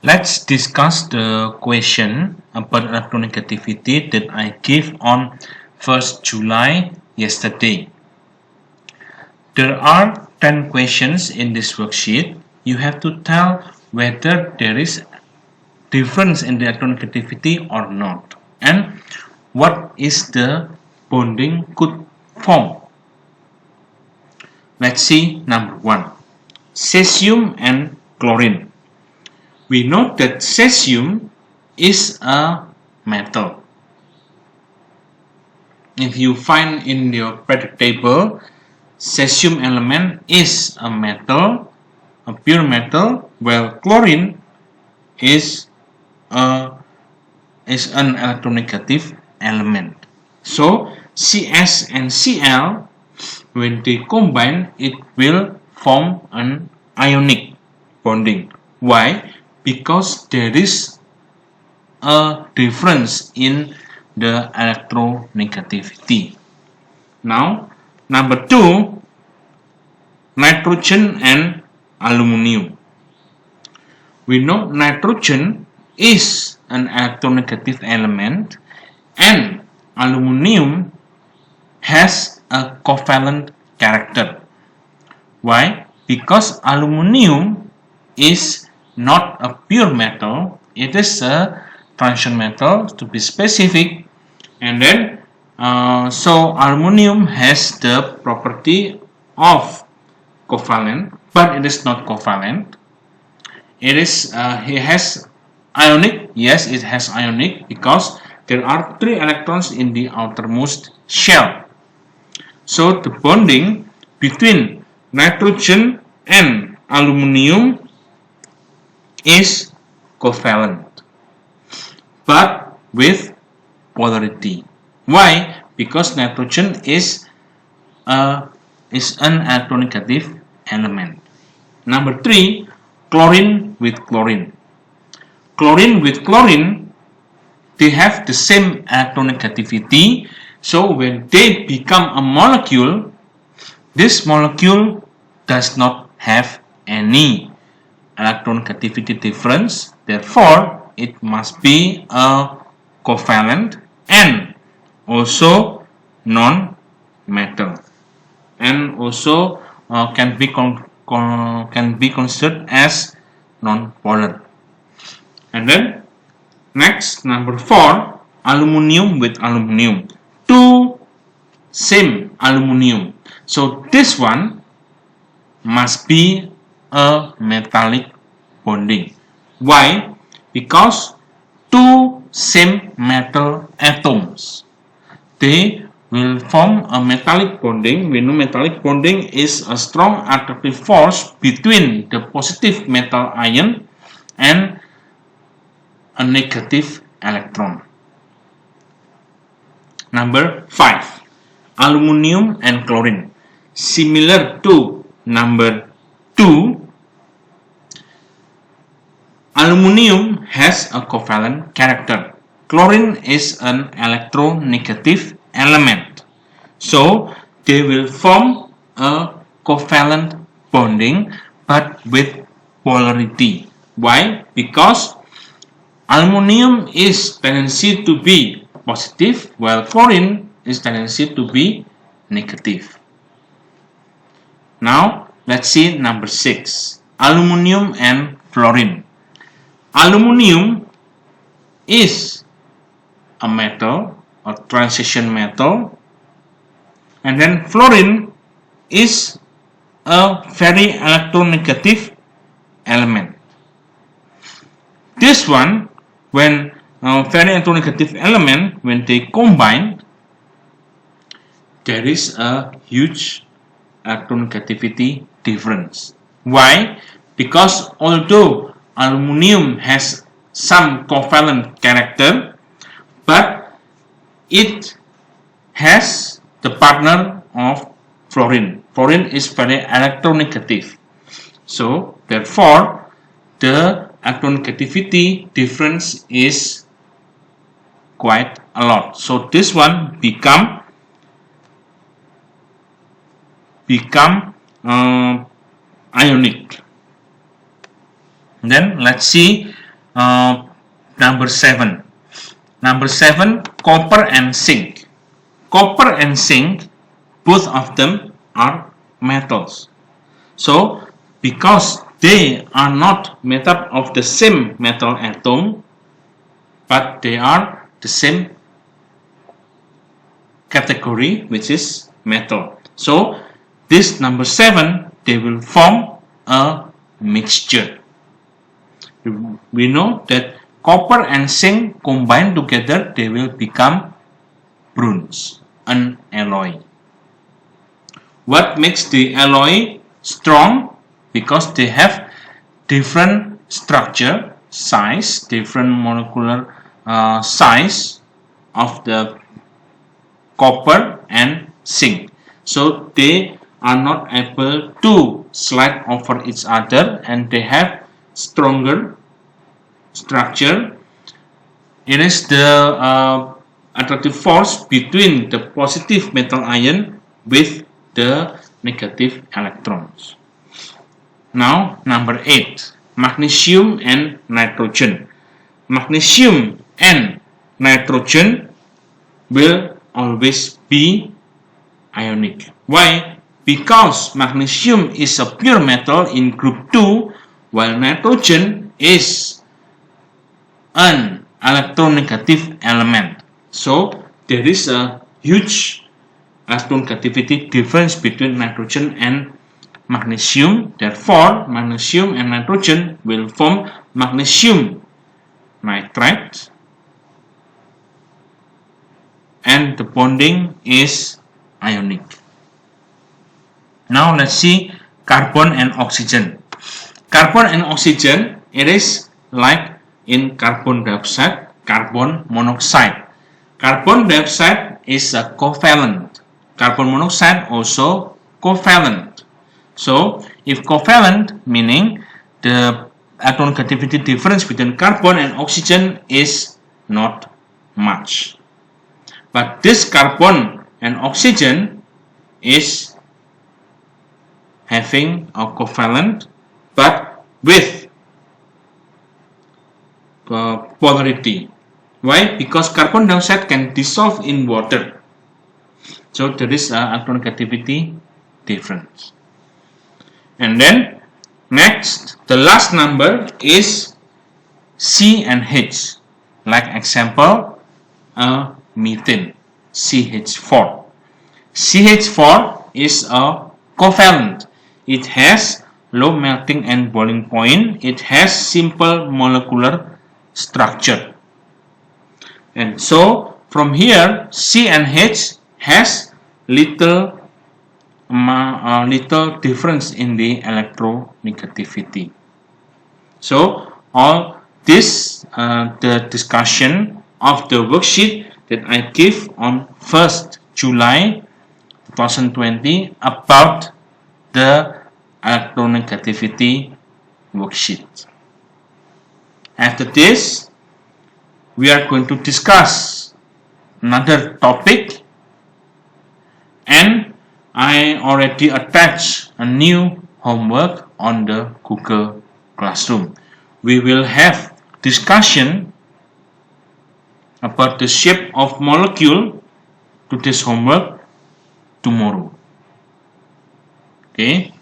Let's discuss the question about electronegativity that I gave on 1st July yesterday. There are 10 questions in this worksheet. You have to tell whether there is difference in the electronegativity or not, and what is the bonding could form. Let's see number 1. Cesium and chlorine. We know that cesium is a metal. If you find in your periodic table, cesium element is a metal, a pure metal, while chlorine is an electronegative element. So Cs and Cl, when they combine, it will form an ionic bonding. Why? Because there is a difference in the electronegativity. Now, number 2, nitrogen and aluminum. We know nitrogen is an electronegative element and aluminum has a covalent character. Why? Because aluminum is not a pure metal, it is a transition metal to be specific, and then so aluminum has the property of covalent, but it is not covalent. It has ionic. Yes, it has ionic because there are 3 electrons in the outermost shell. So the bonding between nitrogen and aluminum is covalent, but with polarity. Why? Because nitrogen is an electronegative element. Number 3, chlorine with chlorine. Chlorine with chlorine, they have the same electronegativity. So when they become a molecule, this molecule does not have any electronegativity difference. Therefore, it must be a covalent and also non-metal, and also can be considered as non-polar. And then next, number 4, aluminum with aluminum. 2 same aluminum. So this one must be a metallic bonding. Why? Because 2 same metal atoms, they will form a metallic bonding. We know metallic bonding is a strong attractive force between the positive metal ion and a negative electron. Number 5, aluminum and chlorine. Similar to number 2, aluminum has a covalent character. Chlorine is an electronegative element. So they will form a covalent bonding but with polarity. Why? Because aluminum is tendency to be positive, while chlorine is tendency to be negative. Now let's see number 6, aluminum and fluorine. Aluminum is a metal, a transition metal, and then fluorine is a very electronegative element. This one, when very electronegative element, when they combine, there is a huge electronegativity difference. Why? Because although aluminum has some covalent character, but it has the partner of fluorine. Fluorine is very electronegative. So therefore, the electronegativity difference is quite a lot. So this one become ionic. Then let's see number 7. Number 7, copper and zinc. Copper and zinc, both of them are metals. So, because they are not made up of the same metal atom, but they are the same category, which is metal. So, this number 7, they will form a mixture. We know that copper and zinc combined together, they will become bronze, an alloy. What makes the alloy strong? Because they have different structure, size, different molecular size of the copper and zinc. So they are not able to slide over each other, and they have stronger structure. It is the attractive force between the positive metal ion with the negative electrons. Now, number 8, magnesium and nitrogen. Magnesium and nitrogen will always be ionic. Why? Because magnesium is a pure metal in group 2, while nitrogen is an electronegative element. So there is a huge electronegativity difference between nitrogen and magnesium. Therefore, magnesium and nitrogen will form magnesium nitride, and the bonding is ionic. Now let's see carbon and oxygen. Carbon and oxygen, it is like in carbon dioxide, carbon monoxide. Carbon dioxide is a covalent. Carbon monoxide also covalent. So if covalent, meaning the electronegativity difference between carbon and oxygen is not much. But this carbon and oxygen is having a covalent, but with polarity. Why? Because carbon dioxide can dissolve in water. So there is an electronegativity difference. And then next, the last number is C and H. Like example, methane, CH4. CH4 is a covalent. It has low melting and boiling point. It has simple molecular structure. And so from here, C and H has little difference in the electronegativity. So all this the discussion of the worksheet that I give on 1st July 2020 about the electronegativity worksheet. After this, we are going to discuss another topic, and I already attached a new homework on the Google Classroom. We will have discussion about the shape of molecule to this homework tomorrow. Okay.